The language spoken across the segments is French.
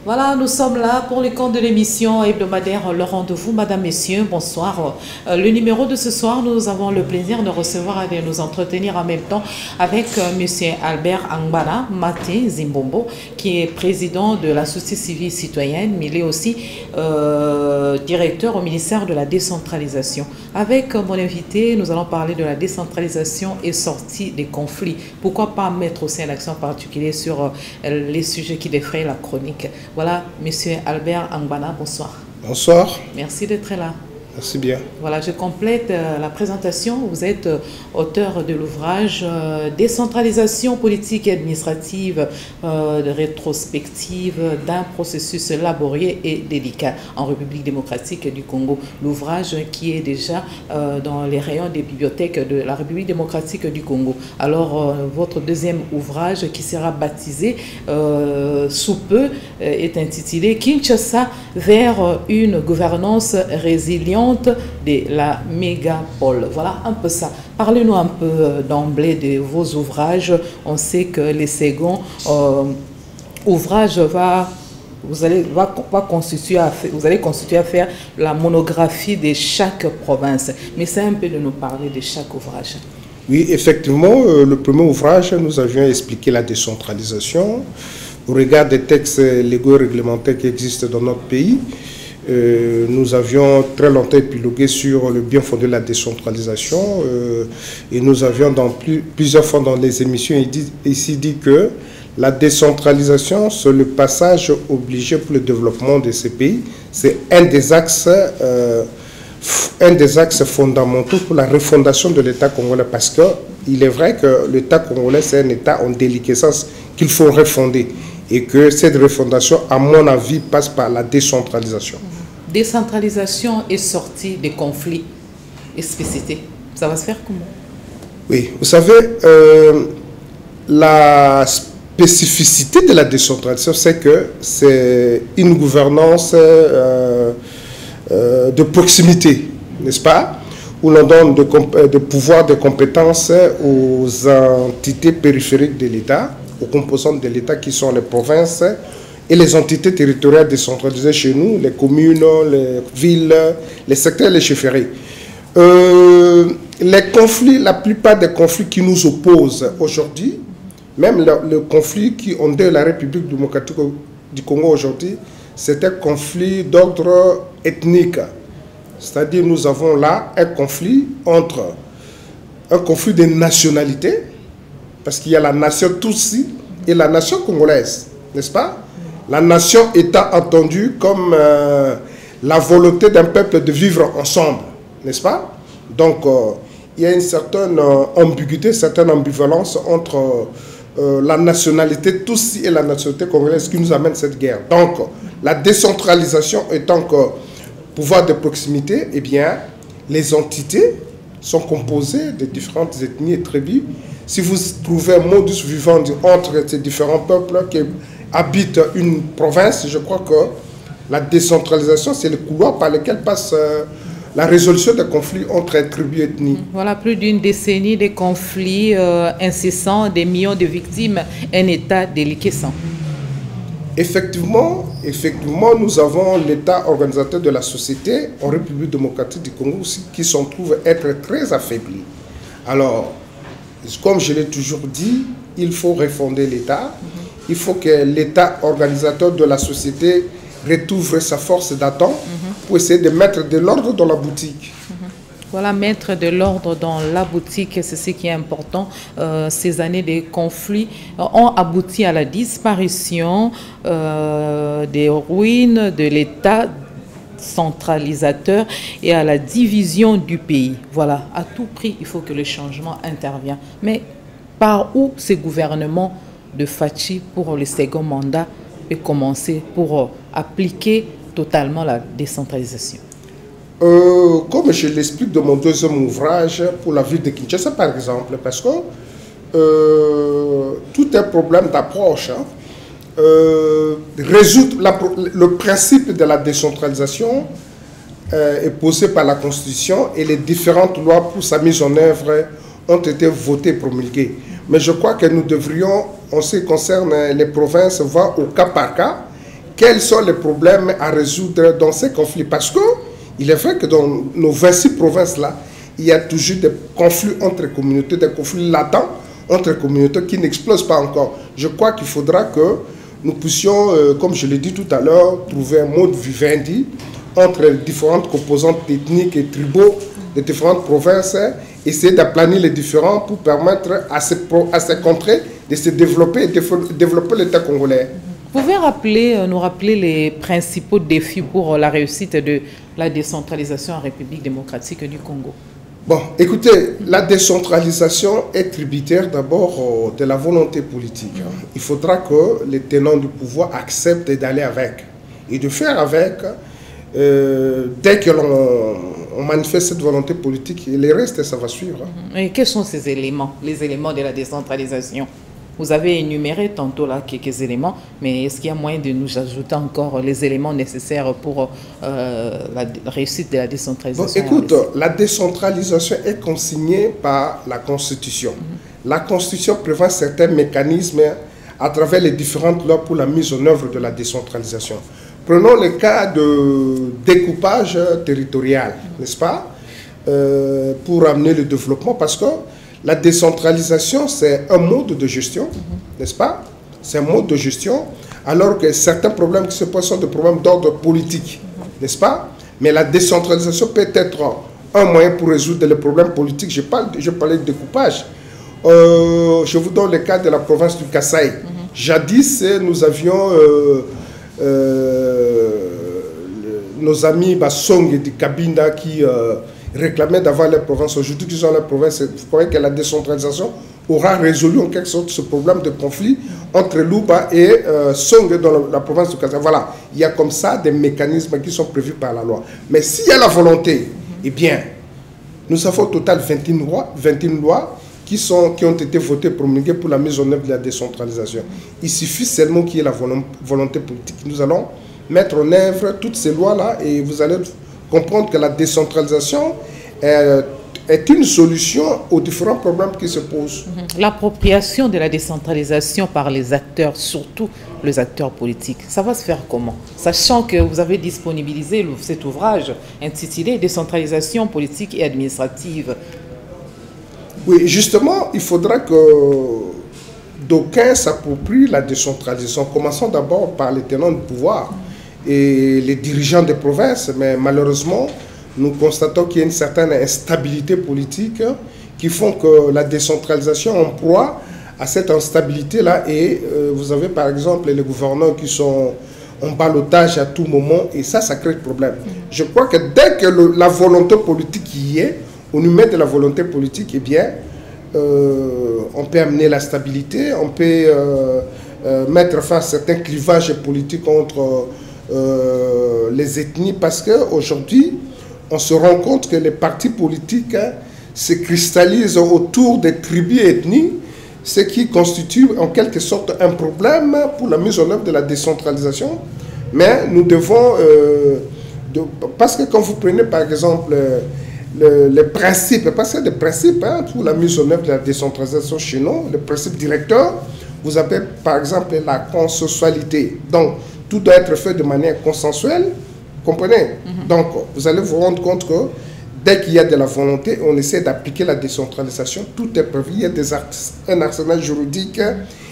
Voilà, nous sommes là pour le compte de l'émission hebdomadaire Le Rendez-vous. Madame, Messieurs, bonsoir. Le numéro de ce soir, nous avons le plaisir de recevoir et de nous entretenir en même temps avec Monsieur Albert Angbana Maté Zimbombo, qui est président de la société civile citoyenne, mais il est aussi directeur au ministère de la décentralisation. Avec mon invité, nous allons parler de la décentralisation et sortie des conflits. Pourquoi pas mettre aussi un accent particulier sur les sujets qui défrayent la chronique. Voilà, Monsieur Albert Angbana, bonsoir. Bonsoir. Merci d'être là. Merci bien. Voilà, je complète la présentation. Vous êtes auteur de l'ouvrage Décentralisation politique et administrative de rétrospective d'un processus laborieux et délicat en République démocratique du Congo. L'ouvrage qui est déjà dans les rayons des bibliothèques de la République démocratique du Congo. Alors, votre deuxième ouvrage qui sera baptisé sous peu est intitulé Kinshasa vers une gouvernance résiliente de la mégapole. Voilà un peu ça. Parlez-nous un peu d'emblée de vos ouvrages. On sait que les seconds ouvrages vous allez constituer à faire la monographie de chaque province. Mais c'est un peu de nous parler de chaque ouvrage. Oui, effectivement, le premier ouvrage, nous avions expliqué la décentralisation au regard des textes légaux et réglementaires qui existent dans notre pays. Nous avions très longtemps épilogué sur le bien fondé de la décentralisation et nous avions plusieurs fois dans les émissions ici dit que la décentralisation, c'est le passage obligé pour le développement de ces pays. C'est un des axes fondamentaux pour la refondation de l'État congolais, parce qu'il est vrai que l'État congolais, c'est un État en déliquescence qu'il faut refonder. Et que cette refondation, à mon avis, passe par la décentralisation. Décentralisation et sortie des conflits et spécificités. Ça va se faire comment? Oui, vous savez, la spécificité de la décentralisation, c'est que c'est une gouvernance de proximité, n'est-ce pas? Où l'on donne de pouvoir, de compétences aux entités périphériques de l'État, aux composantes de l'État qui sont les provinces et les entités territoriales décentralisées chez nous, les communes, les villes, les secteurs et les chefferies. Les conflits, la plupart des conflits qui nous opposent aujourd'hui, même le conflit qui ondèle la République démocratique du Congo aujourd'hui, c'est un conflit d'ordre ethnique. C'est-à-dire nous avons là un conflit de nationalité, parce qu'il y a la nation Tutsi et la nation congolaise, n'est-ce pas? La nation étant entendue comme la volonté d'un peuple de vivre ensemble, n'est-ce pas? Donc, il y a une certaine ambiguïté, une certaine ambivalence entre la nationalité Tutsi et la nationalité congolaise qui nous amène cette guerre. Donc, la décentralisation étant que pouvoir de proximité, eh bien, les entités sont composées de différentes ethnies et tribus. Si vous trouvez un modus vivendi entre ces différents peuples qui habitent une province, je crois que la décentralisation, c'est le couloir par lequel passe la résolution des conflits entre tribus et ethnies. Voilà, plus d'une décennie de conflits incessants, des millions de victimes, un État déliquescent. Effectivement, nous avons l'État organisateur de la société en République démocratique du Congo aussi, qui s'en trouve être très affaibli. Alors, comme je l'ai toujours dit, il faut refonder l'État. Il faut que l'État organisateur de la société retrouve sa force d'attente pour essayer de mettre de l'ordre dans la boutique. Voilà, mettre de l'ordre dans la boutique, c'est ce qui est important. Ces années de conflits ont abouti à la disparition des ruines de l'État centralisateur et à la division du pays. Voilà, à tout prix, il faut que le changement intervienne. Mais par où ce gouvernement de Fachi pour le second mandat peut commencer pour appliquer totalement la décentralisation? Comme je l'explique dans mon deuxième ouvrage pour la ville de Kinshasa, par exemple, parce que tout est problème d'approche. Résoudre le principe de la décentralisation est posé par la Constitution et les différentes lois pour sa mise en œuvre ont été votées et promulguées. Mais je crois que nous devrions, en ce qui concerne les provinces, voir au cas par cas quels sont les problèmes à résoudre dans ces conflits. Parce que il est vrai que dans nos 26 provinces-là, il y a toujours des conflits entre communautés, des conflits latents entre communautés qui n'explosent pas encore. Je crois qu'il faudra que nous puissions, comme je l'ai dit tout à l'heure, trouver un mode vivendi entre les différentes composantes ethniques et tribaux des différentes provinces, essayer d'aplanir les différends pour permettre à ces contrées de se développer et de développer l'État congolais. Vous pouvez nous rappeler les principaux défis pour la réussite de la décentralisation en République démocratique du Congo? Bon, écoutez, la décentralisation est tributaire d'abord de la volonté politique. Il faudra que les tenants du pouvoir acceptent d'aller avec et de faire avec. Dès que l'on manifeste cette volonté politique, les restes, ça va suivre. Et quels sont ces éléments, les éléments de la décentralisation? Vous avez énuméré tantôt là quelques éléments, mais est-ce qu'il y a moyen de nous ajouter encore les éléments nécessaires pour la réussite de la décentralisation? Bon, écoute, la décentralisation est consignée par la Constitution. La Constitution prévoit certains mécanismes à travers les différentes lois pour la mise en œuvre de la décentralisation. Prenons le cas de découpage territorial, n'est-ce pas, pour amener le développement, parce que la décentralisation, c'est un mode de gestion, n'est-ce pas? C'est un mode de gestion, alors que certains problèmes qui se posent sont des problèmes d'ordre politique, n'est-ce pas? Mais la décentralisation peut être un moyen pour résoudre les problèmes politiques. Je parlais de découpage. Je vous donne le cas de la province du Kasaï. Jadis, nous avions nos amis Bassong et du Kabinda qui réclamaient d'avoir les provinces. Aujourd'hui qu'ils ont la province, vous croyez que la décentralisation aura résolu en quelque sorte ce problème de conflit entre Luba et Song dans la province du Kasaï. Voilà, il y a comme ça des mécanismes qui sont prévus par la loi. Mais s'il y a la volonté, eh bien, nous avons au total 21 lois qui ont été votées, promulguées pour la mise en œuvre de la décentralisation. Il suffit seulement qu'il y ait la volonté politique. Nous allons mettre en œuvre toutes ces lois-là et vous allez comprendre que la décentralisation est une solution aux différents problèmes qui se posent. L'appropriation de la décentralisation par les acteurs, surtout les acteurs politiques, ça va se faire comment? Sachant que vous avez disponibilisé cet ouvrage intitulé « Décentralisation politique et administrative ». Oui, justement, il faudra que d'aucuns s'approprient la décentralisation. Commençons d'abord par les tenants du pouvoir et les dirigeants des provinces, mais malheureusement, nous constatons qu'il y a une certaine instabilité politique qui font que la décentralisation en proie à cette instabilité-là. Et vous avez par exemple les gouverneurs qui sont en ballottage à tout moment, et ça crée des problèmes. Je crois que dès que la volonté politique y est, on nous met de la volonté politique, eh bien, on peut amener la stabilité, on peut mettre fin à certains clivages politiques entre les ethnies, parce qu'aujourd'hui, on se rend compte que les partis politiques se cristallisent autour des tribus et ethnies, ce qui constitue en quelque sorte un problème pour la mise en œuvre de la décentralisation. Mais nous devons... parce que quand vous prenez par exemple les principes, parce qu'il y a des principes pour la mise en œuvre de la décentralisation chez nous, le principe directeur, vous avez par exemple la consensualité. Donc, tout doit être fait de manière consensuelle, comprenez? Donc, vous allez vous rendre compte que dès qu'il y a de la volonté, on essaie d'appliquer la décentralisation, tout est prévu, il y a un arsenal juridique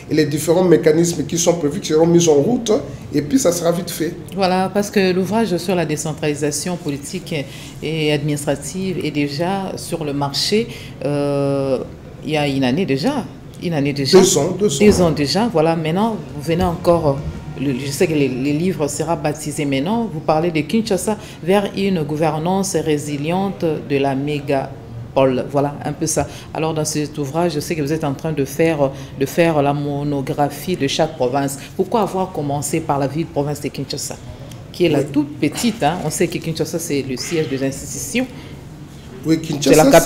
et les différents mécanismes qui sont prévus, qui seront mis en route, et puis ça sera vite fait. Voilà, parce que l'ouvrage sur la décentralisation politique et administrative est déjà sur le marché il y a une année déjà. 2 ans. 2 ans déjà, voilà. Maintenant, vous venez encore... Je sais que les livres seront baptisés maintenant. Vous parlez de Kinshasa vers une gouvernance résiliente de la mégapole. Voilà, un peu ça. Alors, dans cet ouvrage, je sais que vous êtes en train de faire la monographie de chaque province. Pourquoi avoir commencé par la ville-province de Kinshasa, qui est la toute petite, hein? On sait que Kinshasa, c'est le siège des institutions. Oui, Kinshasa,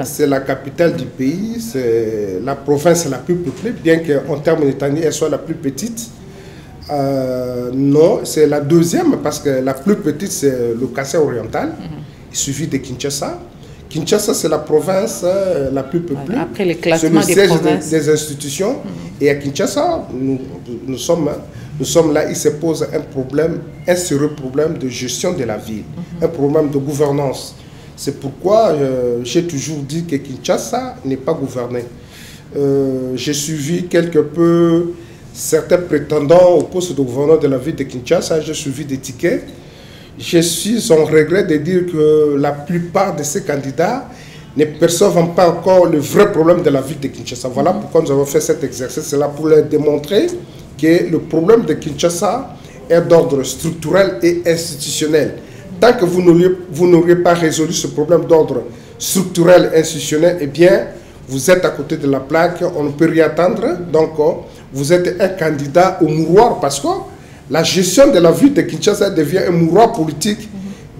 c'est la capitale du pays. C'est la province la plus peuplée, bien qu'en termes d'étendue, elle soit la plus petite. Non, c'est la deuxième parce que la plus petite c'est le Kasaï oriental, il suffit de Kinshasa. Kinshasa, c'est la province la plus peuplée. Après l'éclatement des provinces. Des institutions. Et à Kinshasa, nous sommes là, il se pose un sérieux problème de gestion de la ville, un problème de gouvernance. C'est pourquoi j'ai toujours dit que Kinshasa n'est pas gouverné. J'ai suivi quelque peu certains prétendants au poste de gouverneur de la ville de Kinshasa, j'ai suivi des tickets. Je suis en regret de dire que la plupart de ces candidats ne perçoivent pas encore le vrai problème de la ville de Kinshasa. Voilà pourquoi nous avons fait cet exercice. C'est là pour leur démontrer que le problème de Kinshasa est d'ordre structurel et institutionnel. Tant que vous n'aurez pas résolu ce problème d'ordre structurel et institutionnel, eh bien, vous êtes à côté de la plaque, on ne peut rien attendre. Donc, vous êtes un candidat au mouroir parce que la gestion de la ville de Kinshasa devient un mouroir politique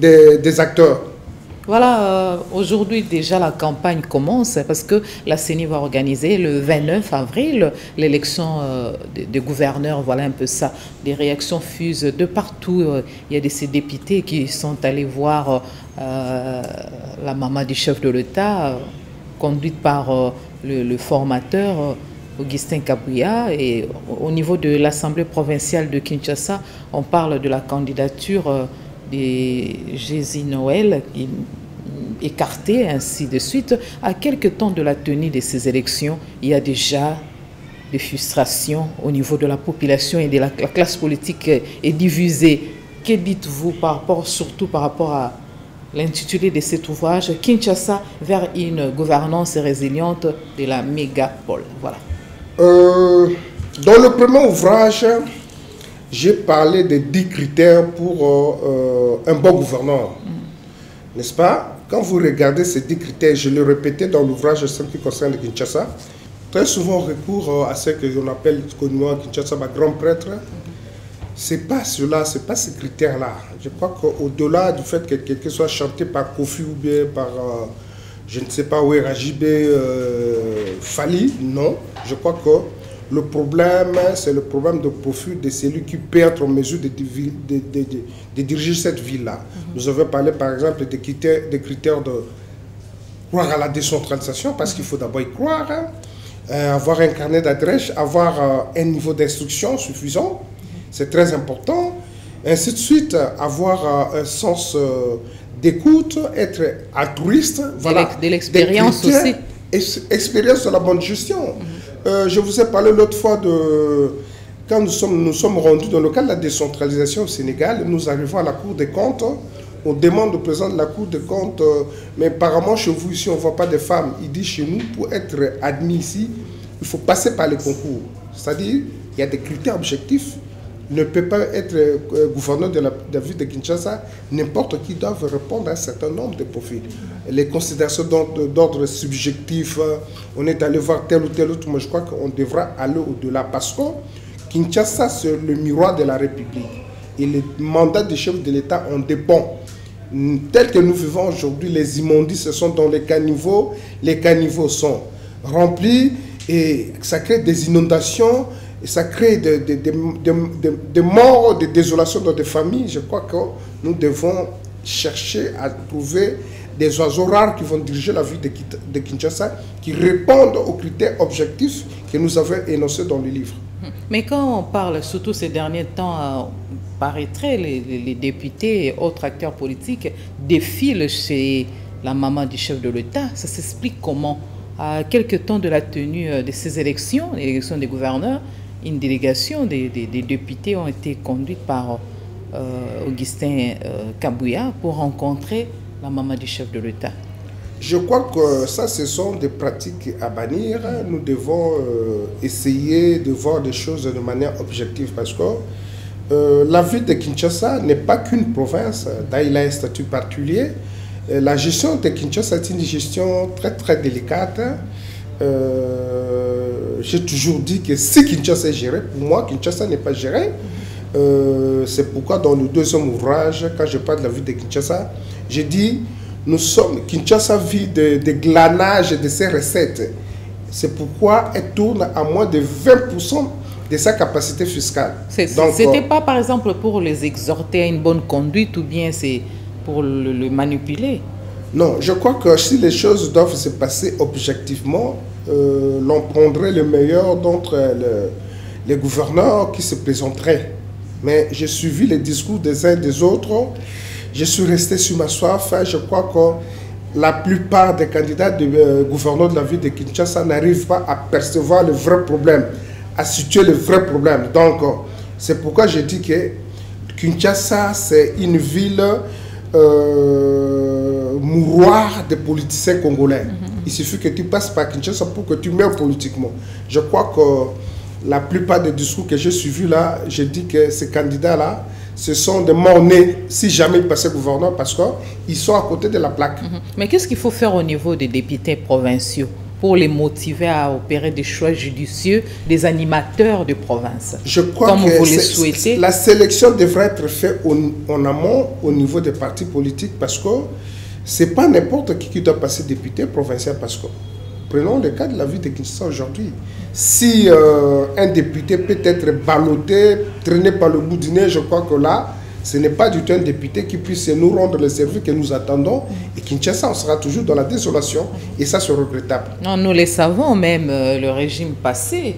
des acteurs. Voilà, aujourd'hui déjà la campagne commence parce que la CENI va organiser le 29 avril l'élection des gouverneurs. Voilà un peu ça. Des réactions fusent de partout. Il y a ces députés qui sont allés voir la maman du chef de l'État, conduite par le formateur Augustin Kabouya. Et au niveau de l'Assemblée provinciale de Kinshasa, on parle de la candidature des Jésus Noël qui écarté, ainsi de suite. À quelques temps de la tenue de ces élections, il y a déjà des frustrations au niveau de la population et de la classe politique est divisée. Que dites-vous surtout par rapport à l'intitulé de cet ouvrage, Kinshasa vers une gouvernance résiliente de la mégapole? Voilà. Dans le premier ouvrage, j'ai parlé de 10 critères pour un bon gouverneur. N'est-ce pas? Quand vous regardez ces 10 critères, je l'ai répété dans l'ouvrage qui concerne Kinshasa, très souvent on recourt à ce que l'on appelle à Kinshasa, ma grand prêtre. C'est pas cela, c'est pas ces critères-là. Je crois qu'au-delà du fait que quelqu'un soit chanté par Kofi ou bien par, je ne sais pas où est Rajibé Fali, non. Je crois que le problème, c'est le problème de profit de celui qui peut être en mesure de diriger cette ville-là. Nous avons parlé par exemple des critères de croire à la décentralisation, parce qu'il faut d'abord y croire, avoir un carnet d'adresses, avoir un niveau d'instruction suffisant, c'est très important. Ainsi de suite, avoir un sens d'écoute, être altruiste. Voilà, de l'expérience aussi. Expérience de la bonne gestion. Je vous ai parlé l'autre fois de quand nous sommes rendus dans le cadre de la décentralisation au Sénégal, nous arrivons à la Cour des comptes, on demande au président de la Cour des comptes, mais apparemment chez vous ici on ne voit pas de femmes. Il dit chez nous, pour être admis ici, il faut passer par les concours. C'est-à-dire, il y a des critères objectifs. Ne peut pas être gouverneur de la ville de Kinshasa, n'importe qui doit répondre à un certain nombre de profils. Les considérations d'ordre subjectif, on est allé voir tel ou tel autre, mais je crois qu'on devra aller au-delà parce que Kinshasa, c'est le miroir de la République. Et le mandat des chefs de l'État en dépend. Tel que nous vivons aujourd'hui, les immondices, ce sont dans les caniveaux sont remplis et ça crée des inondations. Et ça crée des morts, des désolations dans des familles. Je crois que nous devons chercher à trouver des oiseaux rares qui vont diriger la ville de Kinshasa, qui répondent aux critères objectifs que nous avons énoncés dans le livre. Mais quand on parle, surtout ces derniers temps, paraîtrait les députés et autres acteurs politiques défilent chez la maman du chef de l'État. Ça s'explique comment? À quelques temps de la tenue de ces élections, l'élection des gouverneurs, une délégation des députés ont été conduites par Augustin Kabouya pour rencontrer la maman du chef de l'État. Je crois que ça, ce sont des pratiques à bannir. Nous devons essayer de voir les choses de manière objective parce que la ville de Kinshasa n'est pas qu'une province. Il a un statut particulier. La gestion de Kinshasa est une gestion très très délicate. J'ai toujours dit que si Kinshasa est géré, pour moi, Kinshasa n'est pas géré. C'est pourquoi dans le deuxième ouvrage, quand je parle de la ville de Kinshasa, j'ai dit, Kinshasa vit de glanage de ses recettes. C'est pourquoi elle tourne à moins de 20% de sa capacité fiscale. C'était pas par exemple pour les exhorter à une bonne conduite ou bien c'est pour le manipuler? Non, je crois que si les choses doivent se passer objectivement, l'on prendrait le meilleur d'entre les gouverneurs qui se présenteraient. Mais j'ai suivi les discours des uns et des autres, je suis resté sur ma soif. Je crois que la plupart des candidats de gouverneurs de la ville de Kinshasa n'arrivent pas à percevoir le vrai problème, à situer le vrai problème. Donc, c'est pourquoi je dis que Kinshasa, c'est une ville mouroir des politiciens congolais. Il suffit que tu passes par Kinshasa pour que tu meurs politiquement. Je crois que la plupart des discours que j'ai suivis là, je dis que ces candidats-là, ce sont des morts-nés si jamais ils passaient gouverneur parce qu'ils sont à côté de la plaque. Mais qu'est-ce qu'il faut faire au niveau des députés provinciaux pour les motiver à opérer des choix judicieux des animateurs de province? Je crois comme que vous le souhaitez. La sélection devrait être faite en amont au niveau des partis politiques parce que ce n'est pas n'importe qui doit passer député provincial. Parce que, prenons le cas de la ville de Kinshasa aujourd'hui. Si un député peut être ballotté, traîné par le bout du nez, je crois que là, ce n'est pas du tout un député qui puisse nous rendre le service que nous attendons. Et Kinshasa, on sera toujours dans la désolation. Et ça, c'est regrettable. Non, nous le savons, même le régime passé,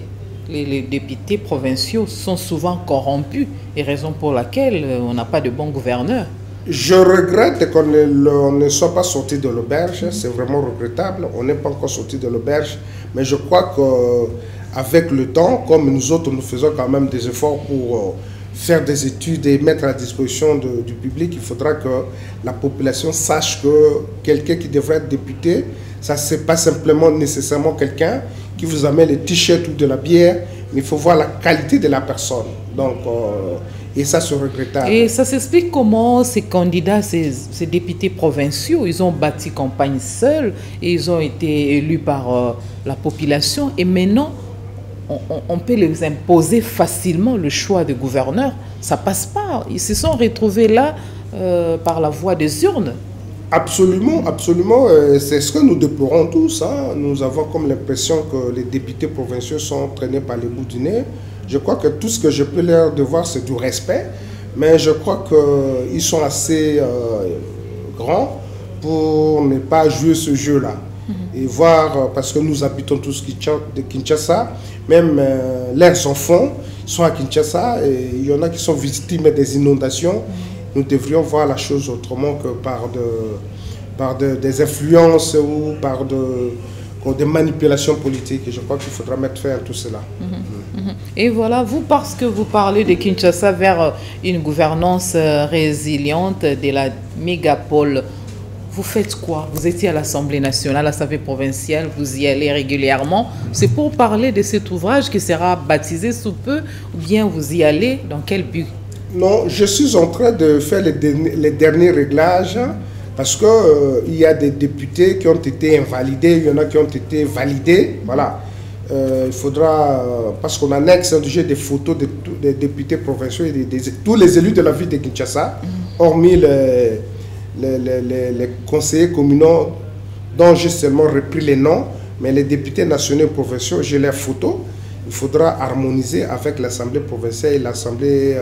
les députés provinciaux sont souvent corrompus. Et raison pour laquelle on n'a pas de bons gouverneurs. Je regrette qu'on ne soit pas sorti de l'auberge. C'est vraiment regrettable. On n'est pas encore sorti de l'auberge. Mais je crois qu'avec le temps, comme nous autres, nous faisons quand même des efforts pour faire des études et mettre à disposition du public, il faudra que la population sache que quelqu'un qui devrait être député, ça c'est pas simplement nécessairement quelqu'un qui vous amène les t-shirts ou de la bière, mais il faut voir la qualité de la personne. Donc, et ça c'est regrettable. Et ça s'explique comment ces candidats, ces députés provinciaux, ils ont bâti campagne seuls et ils ont été élus par la population et maintenant on peut les imposer facilement le choix de gouverneur. Ça passe pas. Ils se sont retrouvés là par la voie des urnes. Absolument, absolument. C'est ce que nous déplorons tous. Hein. Nous avons comme l'impression que les députés provinciaux sont traînés par les bouts du nez. Je crois que tout ce que je peux leur devoir, c'est du respect. Mais je crois qu'ils sont assez grands pour ne pas jouer ce jeu-là. Et voir, parce que nous habitons tous de Kinshasa, même leurs enfants sont à Kinshasa et il y en a qui sont victimes des inondations. Nous devrions voir la chose autrement que par des influences ou par des manipulations politiques. Et je crois qu'il faudra mettre fin à tout cela. Et voilà, vous, parce que vous parlez de Kinshasa vers une gouvernance résiliente de la mégapole, vous faites quoi? Vous étiez à l'Assemblée nationale, à l'Assemblée provinciale, vous y allez régulièrement. C'est pour parler de cet ouvrage qui sera baptisé sous peu, ou bien vous y allez dans quel but? Non, je suis en train de faire les derniers réglages parce qu'il y a des députés qui ont été invalidés, il y en a qui ont été validés. Voilà. Il faudra, parce qu'on annexe des photos des députés provinciaux et tous les élus de la ville de Kinshasa, hormis les conseillers communaux dont j'ai seulement repris les noms, mais les députés nationaux et provinciaux, j'ai leurs photos. Il faudra harmoniser avec l'Assemblée provinciale et l'Assemblée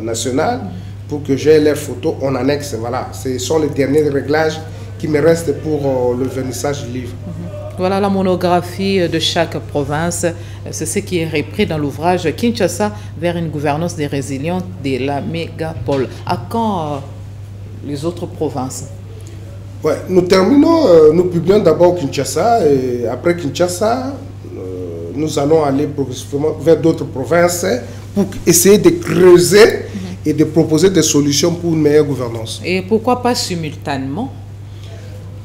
nationale pour que j'ai leurs photos en annexe. Voilà, ce sont les derniers réglages qui me restent pour le vernissage du livre. Voilà la monographie de chaque province. C'est ce qui est repris dans l'ouvrage Kinshasa vers une gouvernance des résilientes de la mégapole. À quand les autres provinces? Ouais, nous terminons, nous publions d'abord Kinshasa et après Kinshasa, nous allons aller progressivement vers d'autres provinces pour essayer de creuser et de proposer des solutions pour une meilleure gouvernance. Et pourquoi pas simultanément?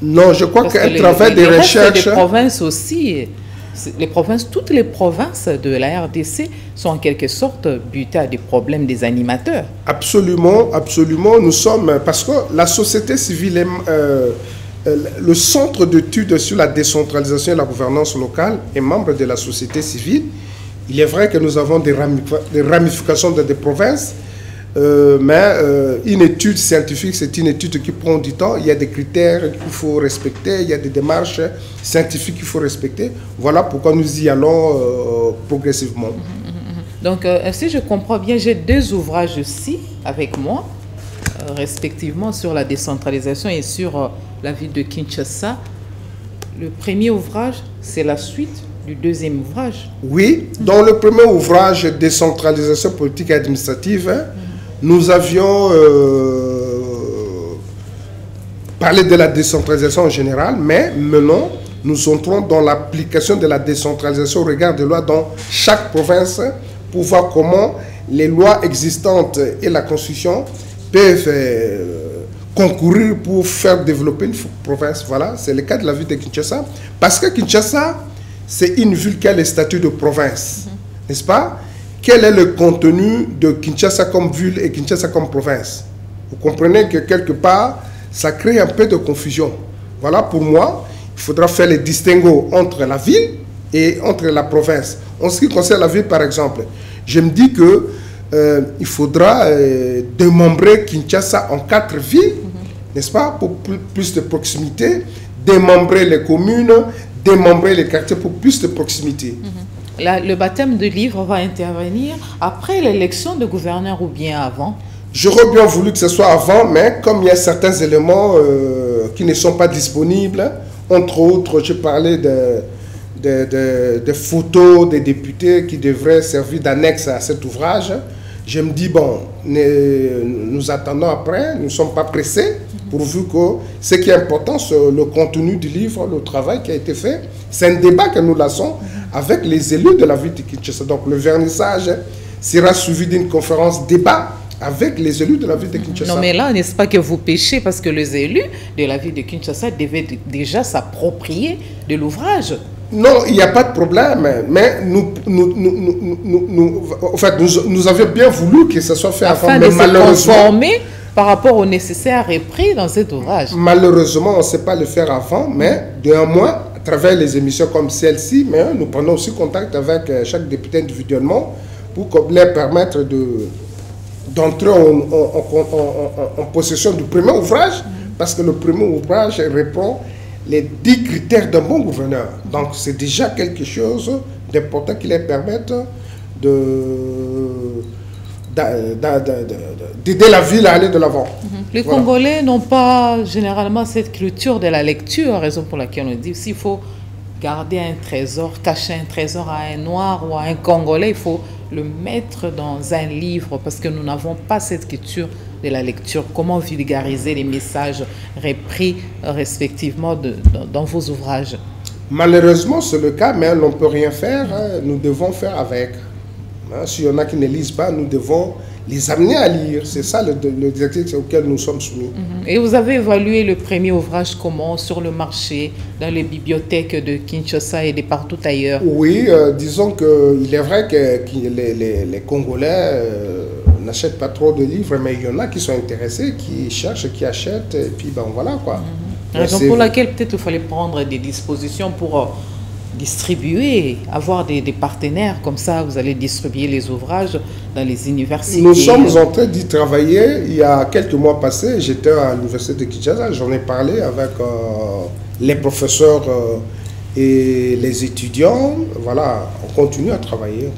Non, je crois qu'un travail de recherche... Les provinces aussi, toutes les provinces de la RDC sont en quelque sorte butées à des problèmes des animateurs. Absolument, absolument. Nous sommes... Parce que la société civile, le centre d'études sur la décentralisation et la gouvernance locale est membre de la société civile. Il est vrai que nous avons des ramifications dans des provinces, mais une étude scientifique, c'est une étude qui prend du temps. Il y a des critères qu'il faut respecter, il y a des démarches scientifiques qu'il faut respecter. Voilà pourquoi nous y allons progressivement. Donc, si je comprends bien, j'ai deux ouvrages ici avec moi. respectivement sur la décentralisation et sur la ville de Kinshasa. Le premier ouvrage, c'est la suite du deuxième ouvrage. Oui, dans le premier ouvrage, décentralisation politique et administrative, nous avions parlé de la décentralisation en général, mais maintenant, nous entrons dans l'application de la décentralisation au regard des lois dans chaque province pour voir comment les lois existantes et la Constitution peuvent concourir pour faire développer une province. Voilà, c'est le cas de la ville de Kinshasa. Parce que Kinshasa, c'est une ville qui a le statut de province, n'est-ce pas? Quel est le contenu de Kinshasa comme ville et Kinshasa comme province? Vous comprenez que quelque part, ça crée un peu de confusion. Voilà, pour moi, il faudra faire le distinguo entre la ville et entre la province. En ce qui concerne la ville, par exemple, je me dis que il faudra démembrer Kinshasa en 4 villes, n'est-ce pas, pour plus de proximité, démembrer les communes, démembrer les quartiers pour plus de proximité. Le baptême de livre va intervenir après l'élection de gouverneur ou bien avant? J'aurais bien voulu que ce soit avant, mais comme il y a certains éléments qui ne sont pas disponibles, entre autres, je parlais de photos des députés qui devraient servir d'annexe à cet ouvrage. Je me dis, bon, nous attendons après, nous ne sommes pas pressés, pourvu que ce qui est important, c'est le contenu du livre, le travail qui a été fait. C'est un débat que nous lançons avec les élus de la ville de Kinshasa. Donc le vernissage sera suivi d'une conférence débat avec les élus de la ville de Kinshasa. Non, mais là, n'est-ce pas que vous péchez parce que les élus de la ville de Kinshasa devaient déjà s'approprier de l'ouvrage? Non, il n'y a pas de problème, mais nous avions bien voulu que ça soit fait afin avant, de mais malheureusement, se conformer par rapport au nécessaire repris dans cet ouvrage. Malheureusement, on ne sait pas le faire avant, mais néanmoins, à travers les émissions comme celle-ci, mais nous prenons aussi contact avec chaque député individuellement pour leur permettre d'entrer en possession du premier ouvrage, parce que le premier ouvrage répond les 10 critères d'un bon gouverneur. Donc c'est déjà quelque chose d'important qui leur permette d'aider la ville à aller de l'avant. Les Congolais n'ont pas généralement cette culture de la lecture, raison pour laquelle on dit s'il faut garder un trésor, cacher un trésor à un Noir ou à un Congolais, il faut le mettre dans un livre parce que nous n'avons pas cette culture de la lecture. Comment vulgariser les messages repris respectivement dans vos ouvrages? Malheureusement, c'est le cas, mais on ne peut rien faire. Nous devons faire avec. S'il y en a qui ne lisent pas, nous devons les amener à lire. C'est ça l'exercice auquel nous sommes soumis. Et vous avez évalué le premier ouvrage comment? Sur le marché, dans les bibliothèques de Kinshasa et de partout ailleurs? Oui, disons qu'il est vrai que les Congolais n'achètent pas trop de livres, mais il y en a qui sont intéressés, qui cherchent, qui achètent, et puis ben voilà quoi. Raison pour laquelle peut-être il fallait prendre des dispositions pour distribuer, avoir des partenaires, comme ça vous allez distribuer les ouvrages dans les universités. Nous sommes en train d'y travailler. Il y a quelques mois passés, j'étais à l'université de Kinshasa, j'en ai parlé avec les professeurs et les étudiants. Voilà, on continue à travailler,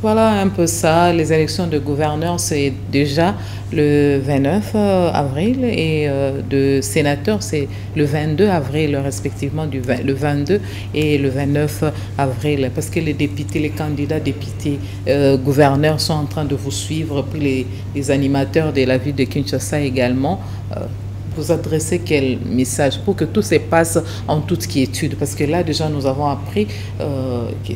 Voilà un peu ça. Les élections de gouverneurs, c'est déjà le 29 avril et de sénateurs, c'est le 22 avril respectivement, le 22 et le 29 avril. Parce que les députés, les candidats députés gouverneurs sont en train de vous suivre, puis les animateurs de la ville de Kinshasa également. Vous adressez quel message pour que tout se passe en toute quiétude? Parce que là, déjà, nous avons appris que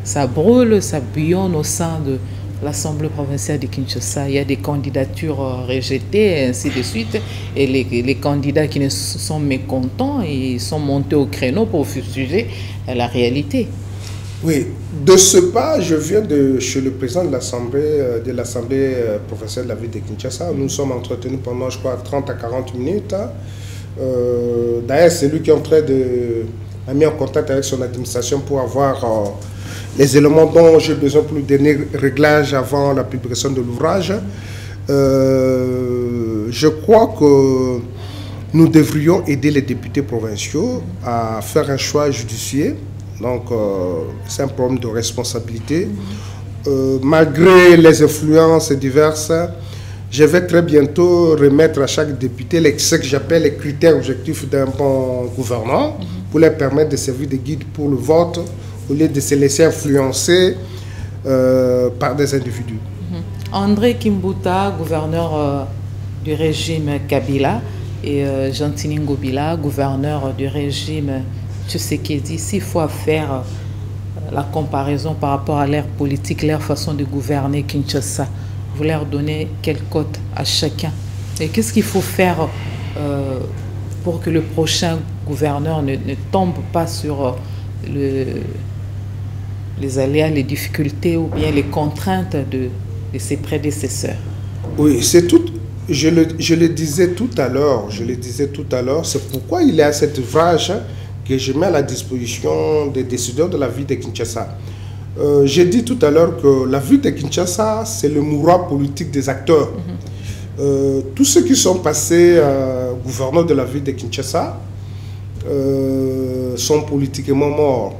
ça brûle, ça bouillonne au sein de l'Assemblée provinciale de Kinshasa. Il y a des candidatures rejetées, et ainsi de suite. Et les candidats qui ne sont mécontents, ils sont montés au créneau pour fustiger la réalité. Oui, de ce pas, je viens chez le président de l'Assemblée provinciale de la ville de Kinshasa. Nous sommes entretenus pendant, je crois, 30 à 40 minutes. D'ailleurs, c'est lui qui m'a mis en contact avec son administration pour avoir les éléments dont j'ai besoin pour lui donner réglage avant la publication de l'ouvrage. Je crois que nous devrions aider les députés provinciaux à faire un choix judiciaire. Donc, c'est un problème de responsabilité. Malgré les influences diverses, je vais très bientôt remettre à chaque député ce que j'appelle les critères objectifs d'un bon gouvernant pour leur permettre de servir de guide pour le vote au lieu de se laisser influencer par des individus. André Kimbuta, gouverneur du régime Kabila, et Gentini Ngobila, gouverneur du régime Tshisekedi, s'il faut faire la comparaison par rapport à l'ère politique, leur façon de gouverner Kinshasa, vous leur donnez quelle cote à chacun? Et qu'est-ce qu'il faut faire pour que le prochain gouverneur ne tombe pas sur les aléas, les difficultés ou bien les contraintes de ses prédécesseurs? Oui, c'est tout. Je le disais tout à l'heure, c'est pourquoi il y a cet ouvrage que je mets à la disposition des décideurs de la ville de Kinshasa. J'ai dit tout à l'heure que la ville de Kinshasa, c'est le mouroir politique des acteurs. Tous ceux qui sont passés gouverneurs de la ville de Kinshasa sont politiquement morts.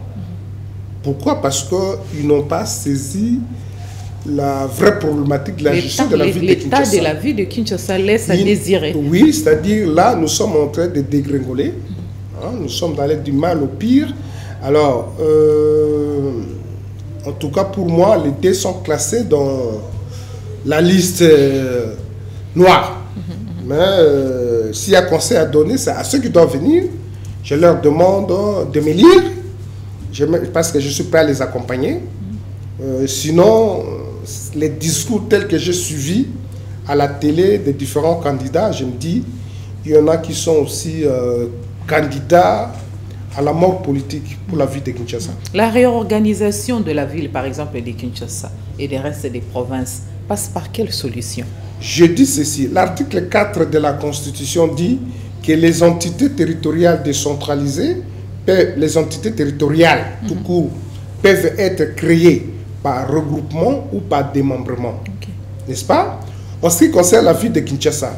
Pourquoi? Parce qu'ils n'ont pas saisi la vraie problématique de la gestion de la ville de Kinshasa. L'état de la ville de Kinshasa laisse à désirer. Oui, c'est-à-dire là, nous sommes en train de dégringoler. Nous sommes allés du mal au pire. Alors, en tout cas pour moi, les dés sont classés dans la liste noire. Mais s'il y a conseil à donner, c'est à ceux qui doivent venir. Je leur demande de me lire, parce que je suis prêt à les accompagner. Sinon, les discours tels que j'ai suivis à la télé des différents candidats, je me dis, il y en a qui sont aussi candidats à la mort politique pour la ville de Kinshasa. La réorganisation de la ville, par exemple, de Kinshasa et des restes des provinces, passe par quelle solution? Je dis ceci, l'article 4 de la Constitution dit que les entités territoriales décentralisées, les entités territoriales tout court, peuvent être créées par regroupement ou par démembrement. N'est-ce pas? En ce qui concerne la ville de Kinshasa,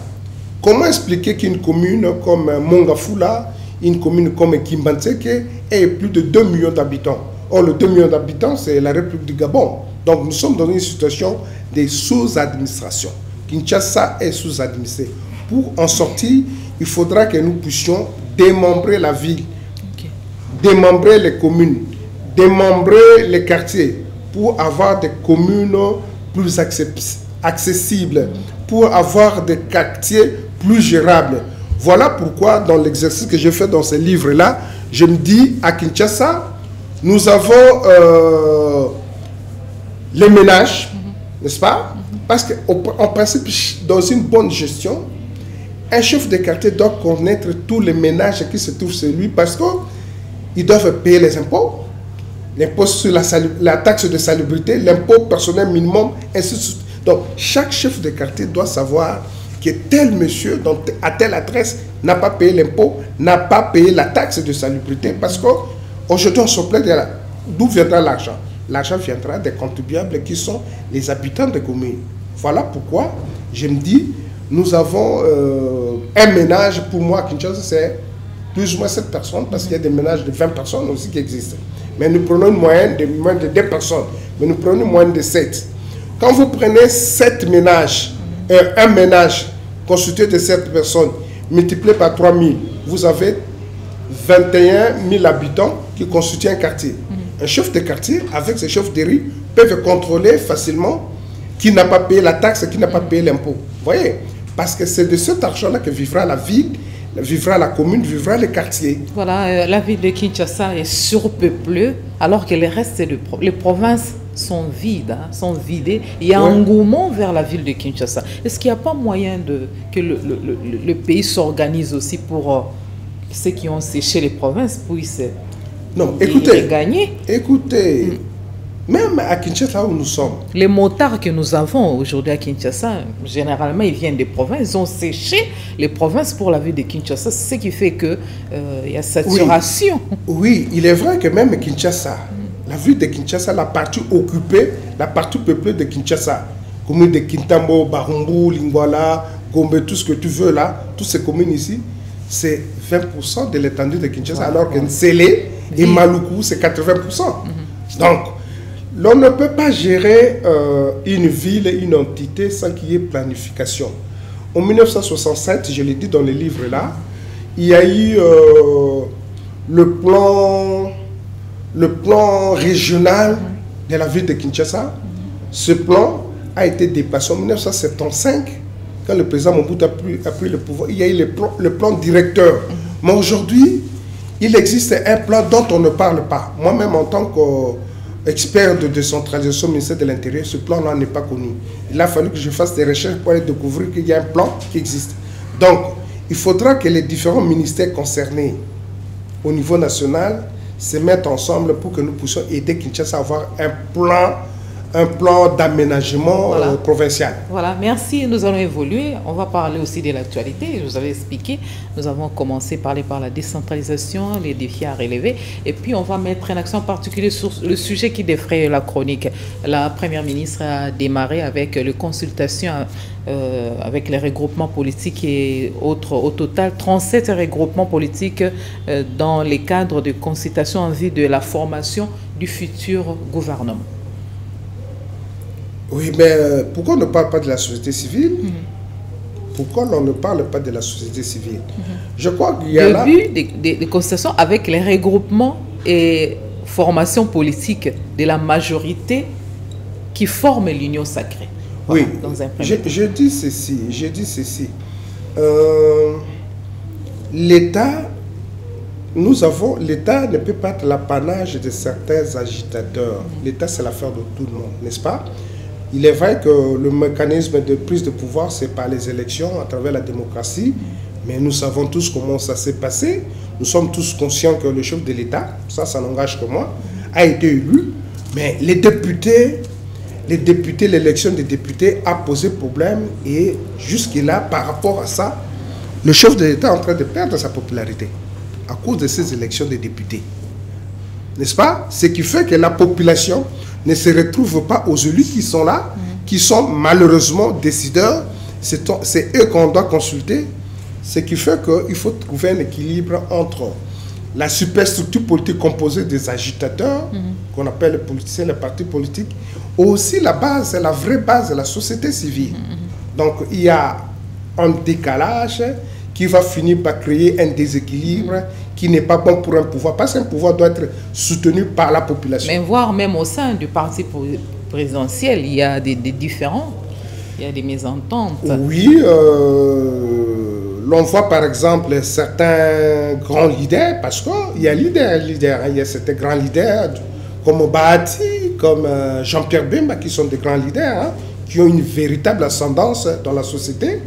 comment expliquer qu'une commune comme Mongafula, une commune comme Kimbantseke ait plus de 2 millions d'habitants? Or, le 2 millions d'habitants, c'est la République du Gabon. Donc, nous sommes dans une situation de sous-administration. Kinshasa est sous-administré. Pour en sortir, il faudra que nous puissions démembrer la ville, démembrer les communes, démembrer les quartiers, pour avoir des communes plus accessibles, pour avoir des quartiers plus gérables. Voilà pourquoi, dans l'exercice que j'ai fait dans ce livre-là, je me dis, à Kinshasa, nous avons les ménages, n'est-ce pas? Parce qu'en principe, dans une bonne gestion, un chef de quartier doit connaître tous les ménages qui se trouvent chez lui parce qu'ils doivent payer les impôts, l'impôt sur la taxe de salubrité, l'impôt personnel minimum, ainsi de suite. Donc, chaque chef de quartier doit savoir que tel monsieur, à telle adresse, n'a pas payé l'impôt, n'a pas payé la taxe de salubrité, parce qu'aujourd'hui, on se plaint d'où viendra l'argent. L'argent viendra des contribuables qui sont les habitants des communes. Voilà pourquoi je me dis, nous avons un ménage, pour moi, à Kinshasa, c'est plus ou moins 7 personnes, parce qu'il y a des ménages de 20 personnes aussi qui existent. Mais nous prenons une moyenne de moins de 2 personnes, mais nous prenons une moyenne de 7. Quand vous prenez 7 ménages, un ménage constitué de 7 personnes, multiplié par 3 000, vous avez 21 000 habitants qui constituent un quartier. Un chef de quartier, avec ses chefs de rue, peuvent contrôler facilement qui n'a pas payé la taxe, qui n'a pas payé l'impôt. Vous voyez? Parce que c'est de cet argent-là que vivra la ville, vivra la commune, vivra les quartiers. Voilà, la ville de Kinshasa est surpeuplée, alors que les restes les provinces sont vides, sont vidées. Il y a un engouement vers la ville de Kinshasa. Est-ce qu'il n'y a pas moyen que le pays s'organise aussi pour ceux qui ont séché les provinces puissent gagner? Écoutez, même à Kinshasa où nous sommes. Les motards que nous avons aujourd'hui à Kinshasa, généralement, ils viennent des provinces. Ils ont séché les provinces pour la ville de Kinshasa. C'est ce qui fait qu'il y a saturation. Oui, il est vrai que même Kinshasa, la ville de Kinshasa, la partie occupée, la partie peuplée de Kinshasa, communes de Kintambo, Barumbu, Lingwala, Gombe, tout ce que tu veux là, toutes ces communes ici, c'est 20% de l'étendue de Kinshasa, alors que Nsele et Maluku, c'est 80%. Donc, l'on ne peut pas gérer une ville, une entité sans qu'il y ait planification. En 1967, je l'ai dit dans les livres là, il y a eu le plan régional de la ville de Kinshasa. Ce plan a été dépassé en 1975, quand le président Mobutu a pris le pouvoir. Il y a eu le plan directeur. Mais aujourd'hui, il existe un plan dont on ne parle pas. Moi-même, en tant qu'expert de décentralisation au ministère de l'Intérieur, ce plan-là n'est pas connu. Il a fallu que je fasse des recherches pour aller découvrir qu'il y a un plan qui existe. Donc, il faudra que les différents ministères concernés au niveau national se mettent ensemble pour que nous puissions aider Kinshasa à avoir un plan d'aménagement provincial. Voilà, merci. Nous allons évoluer. On va parler aussi de l'actualité. Je vous avais expliqué. Nous avons commencé par la décentralisation, les défis à relever. Et puis, on va mettre un accent particulier sur le sujet qui défraie la chronique. La Première ministre a démarré avec les consultations avec les regroupements politiques et autres. Au total, 37 regroupements politiques dans les cadres de consultation en vue de la formation du futur gouvernement. Oui, mais pourquoi on ne parle pas de la société civile? Pourquoi on ne parle pas de la société civile? Je crois qu'il y a là... Le but des consultations avec les regroupements et formations politiques de la majorité qui forment l'union sacrée. Voilà, oui, dans un je dis ceci. L'État ne peut pas être l'apanage de certains agitateurs. L'État, c'est l'affaire de tout le monde, n'est-ce pas? Il est vrai que le mécanisme de prise de pouvoir, c'est par les élections, à travers la démocratie, mais nous savons tous comment ça s'est passé. Nous sommes tous conscients que le chef de l'État, ça n'engage que moi, a été élu, mais l'élection des députés a posé problème et jusque-là, par rapport à ça, le chef de l'État est en train de perdre sa popularité à cause de ces élections des députés. N'est-ce pas? Ce qui fait que la population ne se retrouve pas aux élus qui sont là, qui sont malheureusement décideurs. C'est eux qu'on doit consulter. Ce qui fait qu'il faut trouver un équilibre entre la superstructure politique composée des agitateurs, qu'on appelle les politiciens, les partis politiques, aussi la vraie base de la société civile. Donc il y a un décalage qui va finir par créer un déséquilibre qui n'est pas bon pour un pouvoir, parce qu'un pouvoir doit être soutenu par la population. Mais voire même au sein du parti présidentiel, il y a des différends, il y a des mésententes. Oui, l'on voit par exemple certains grands leaders, parce qu'il y a il y a certains grands leaders comme Bahati, comme Jean-Pierre Bemba, qui sont des grands leaders, qui ont une véritable ascendance dans la société,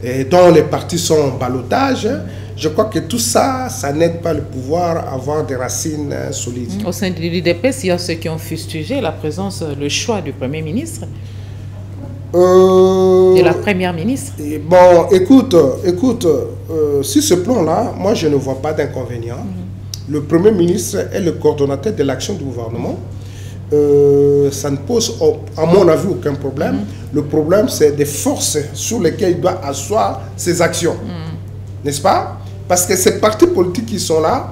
et dont les partis sont en ballottage. Je crois que tout ça, ça n'aide pas le pouvoir à avoir des racines solides. Au sein de l'UDPS, il y a ceux qui ont fustigé la présence, le choix du Premier ministre, de la Première ministre. Bon, écoute, sur ce plan-là, moi je ne vois pas d'inconvénient. Le Premier ministre est le coordonnateur de l'action du gouvernement. Ça ne pose, à mon avis, aucun problème. Le problème, c'est des forces sur lesquelles il doit asseoir ses actions. N'est-ce pas? Parce que ces partis politiques qui sont là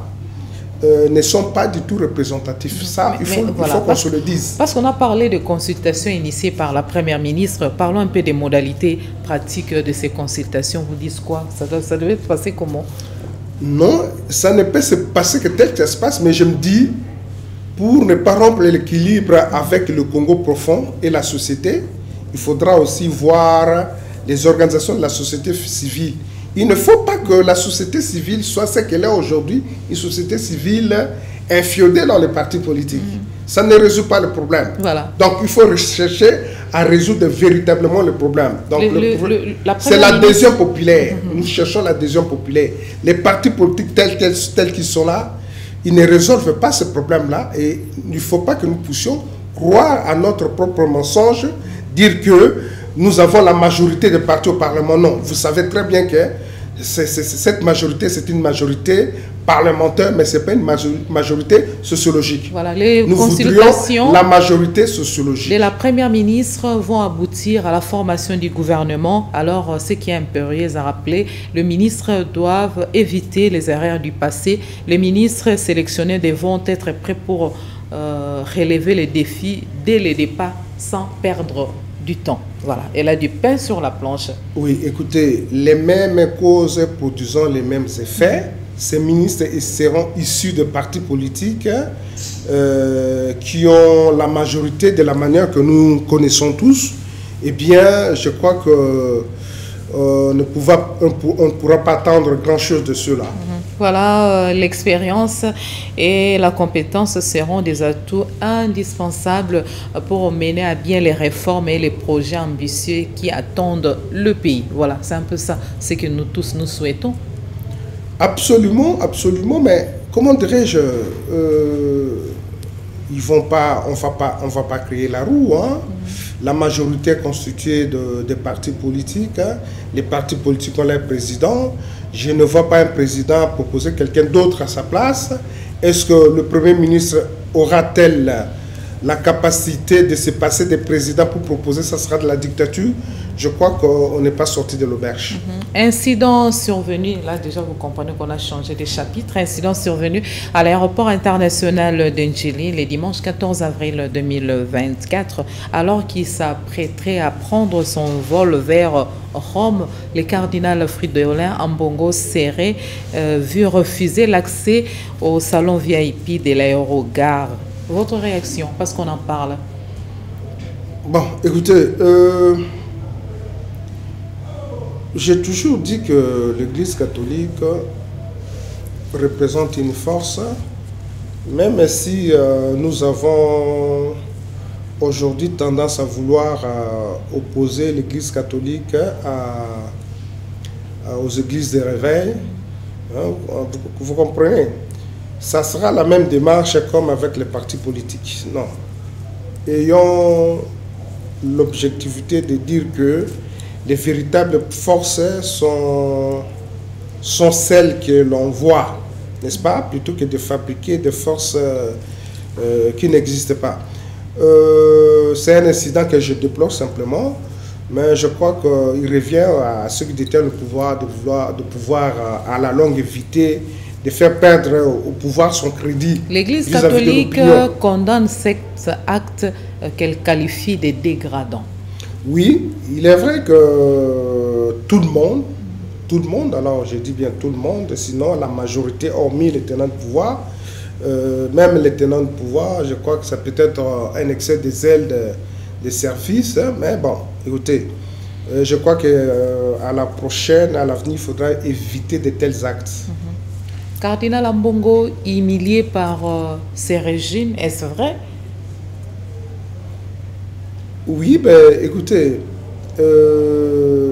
ne sont pas du tout représentatifs. Ça, il faut qu'on se le dise. Parce qu'on a parlé de consultations initiées par la Première ministre. Parlons un peu des modalités pratiques de ces consultations. Vous dites quoi? Ça devait se passer comment? Non, ça ne peut se passer que tel que ça se passe, mais je me dis, pour ne pas rompre l'équilibre avec le Congo profond et la société, il faudra aussi voir les organisations de la société civile. Il ne faut pas que la société civile soit ce qu'elle est aujourd'hui, une société civile infiodée dans les partis politiques. Ça ne résout pas le problème. Voilà. Donc il faut rechercher à résoudre véritablement le problème. Donc c'est l'adhésion populaire. Nous cherchons l'adhésion populaire. Les partis politiques tels qu'ils sont là, ils ne résolvent pas ce problème-là et il ne faut pas que nous puissions croire à notre propre mensonge, dire que nous avons la majorité des partis au Parlement. Non, vous savez très bien que cette majorité, c'est une majorité parlementaire, mais ce n'est pas une majorité sociologique. Voilà, les nous consultations la majorité sociologique de la Première ministre vont aboutir à la formation du gouvernement. Alors, ce qui est impérieux à rappeler, les ministres doivent éviter les erreurs du passé. Les ministres sélectionnés devront être prêts pour relever les défis dès le départ sans perdre du temps. Voilà, elle a du pain sur la planche. Oui, écoutez, les mêmes causes produisant les mêmes effets. Ces ministres seront issus de partis politiques qui ont la majorité de la manière que nous connaissons tous. Eh bien, je crois que on ne pourra pas attendre grand-chose de cela. Voilà, l'expérience et la compétence seront des atouts indispensables pour mener à bien les réformes et les projets ambitieux qui attendent le pays. Voilà, c'est un peu ça, ce que nous tous nous souhaitons. Absolument, absolument, mais comment dirais-je, on va pas créer la roue, hein. La majorité est constituée de partis politiques, hein. Les partis politiques ont leurs présidents. Je ne vois pas un président proposer quelqu'un d'autre à sa place. Est-ce que le Premier ministre aura-t-il la capacité de se passer des présidents pour proposer, ça sera de la dictature? Je crois qu'on n'est pas sorti de l'auberge. Incident survenu, là déjà vous comprenez qu'on a changé de chapitre, incident survenu à l'aéroport international d'Ndjili le dimanche 14 avril 2024, alors qu'il s'apprêterait à prendre son vol vers Rome, le cardinal Fridolin Ambongo serait vu refuser l'accès au salon VIP de l'aérogare. Votre réaction, parce qu'on en parle? Bon, écoutez, j'ai toujours dit que l'Église catholique représente une force, même si nous avons aujourd'hui tendance à vouloir opposer l'Église catholique aux églises de réveil. Hein, vous comprenez? Ça sera la même démarche comme avec les partis politiques. Non. Ayons l'objectivité de dire que les véritables forces sont celles que l'on voit, n'est-ce pas, plutôt que de fabriquer des forces qui n'existent pas. C'est un incident que je déplore simplement, mais je crois qu'il revient à ceux qui détiennent le pouvoir de pouvoir à la longue éviter de faire perdre au pouvoir son crédit. L'Église catholique condamne cet acte qu'elle qualifie de dégradant. Oui, il est vrai que tout le monde, alors je dis bien tout le monde, sinon la majorité, hormis les tenants de pouvoir, même les tenants de pouvoir, je crois que ça peut être un excès de zèle de service, hein, mais bon, écoutez, je crois qu'à la prochaine, à l'avenir, il faudra éviter de tels actes. Cardinal Ambongo humilié par ces régimes, est-ce vrai? Oui, ben écoutez,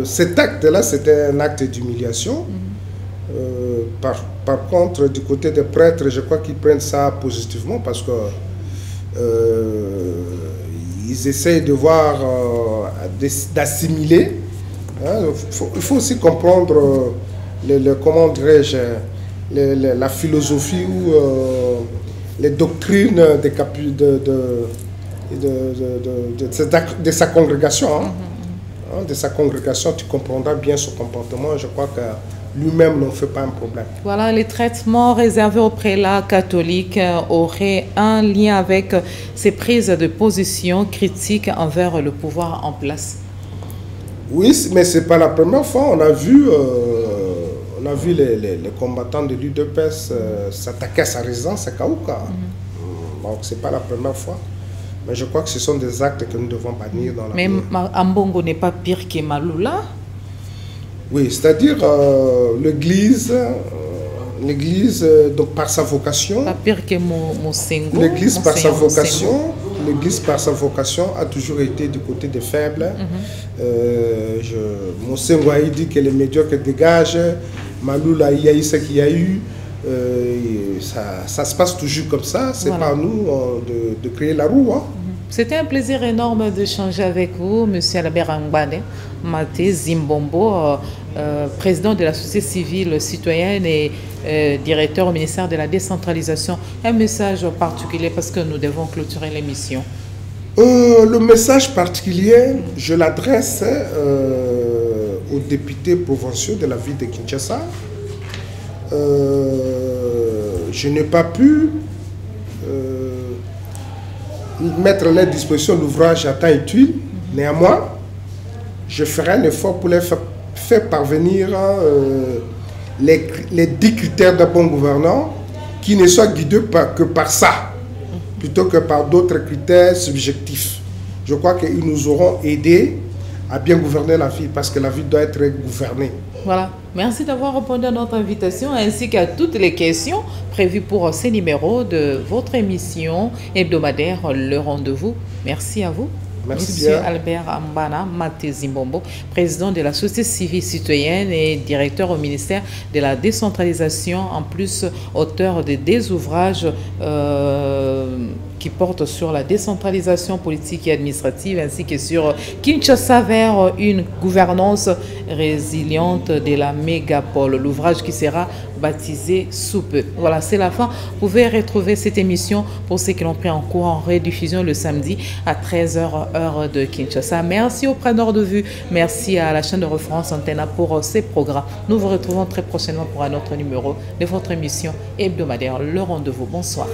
cet acte-là, c'était un acte d'humiliation. Par contre, du côté des prêtres, je crois qu'ils prennent ça positivement parce que ils essayent de voir, d'assimiler. Hein. Il faut aussi comprendre comment dirais-je, la philosophie ou les doctrines de sa congrégation. Hein. De sa congrégation, tu comprendras bien son comportement. Je crois que lui-même n'en fait pas un problème. Voilà, les traitements réservés aux prélats catholiques auraient un lien avec ces prises de position critiques envers le pouvoir en place. Oui, mais ce n'est pas la première fois. On a vu les combattants de l'UDPS s'attaquer à sa résidence à Kaouka. Donc, ce n'est pas la première fois. Mais je crois que ce sont des actes que nous devons bannir dans la vie. Mais Ambongo n'est pas pire que Maloula? Oui, c'est-à-dire l'Église, donc par sa vocation. Pas pire que Mosengo. L'Église par sa vocation a toujours été du côté des faibles. Mosengo a dit que les médiocres dégagent. Maloula, il y a eu ce qu'il y a eu. Ça se passe toujours comme ça. C'est pas à nous de créer la roue. Hein. C'était un plaisir énorme d'échanger avec vous, M. Albert Angbane Maté Zimbombo, président de la société civile citoyenne et directeur au ministère de la décentralisation. Un message particulier parce que nous devons clôturer l'émission. Le message particulier, je l'adresse aux députés provinciaux de la ville de Kinshasa. Je n'ai pas pu mettre à leur disposition l'ouvrage à temps utile. Néanmoins, je ferai un effort pour les faire parvenir les 10 critères d'un bon gouvernant qui ne soient guidés que par ça, plutôt que par d'autres critères subjectifs. Je crois qu'ils nous auront aidés à bien gouverner la ville, parce que la ville doit être gouvernée. Voilà. Merci d'avoir répondu à notre invitation ainsi qu'à toutes les questions prévues pour ces numéros de votre émission hebdomadaire Le Rendez-vous. Merci à vous. Merci Monsieur bien. Albert Ambana Maté-Zimbombo, président de la société civile citoyenne et directeur au ministère de la décentralisation, en plus auteur de des ouvrages qui portent sur la décentralisation politique et administrative ainsi que sur Kinshasa vers une gouvernance résiliente de la mégapole, l'ouvrage qui sera baptisé sous peu. Voilà, c'est la fin. Vous pouvez retrouver cette émission pour ceux qui l'ont pris en cours en rediffusion le samedi à 13h heure de Kinshasa. Merci au preneur de vue, merci à la chaîne de référence Antena pour ces programmes. Nous vous retrouvons très prochainement pour un autre numéro de votre émission hebdomadaire Le Rendez-vous. Bonsoir.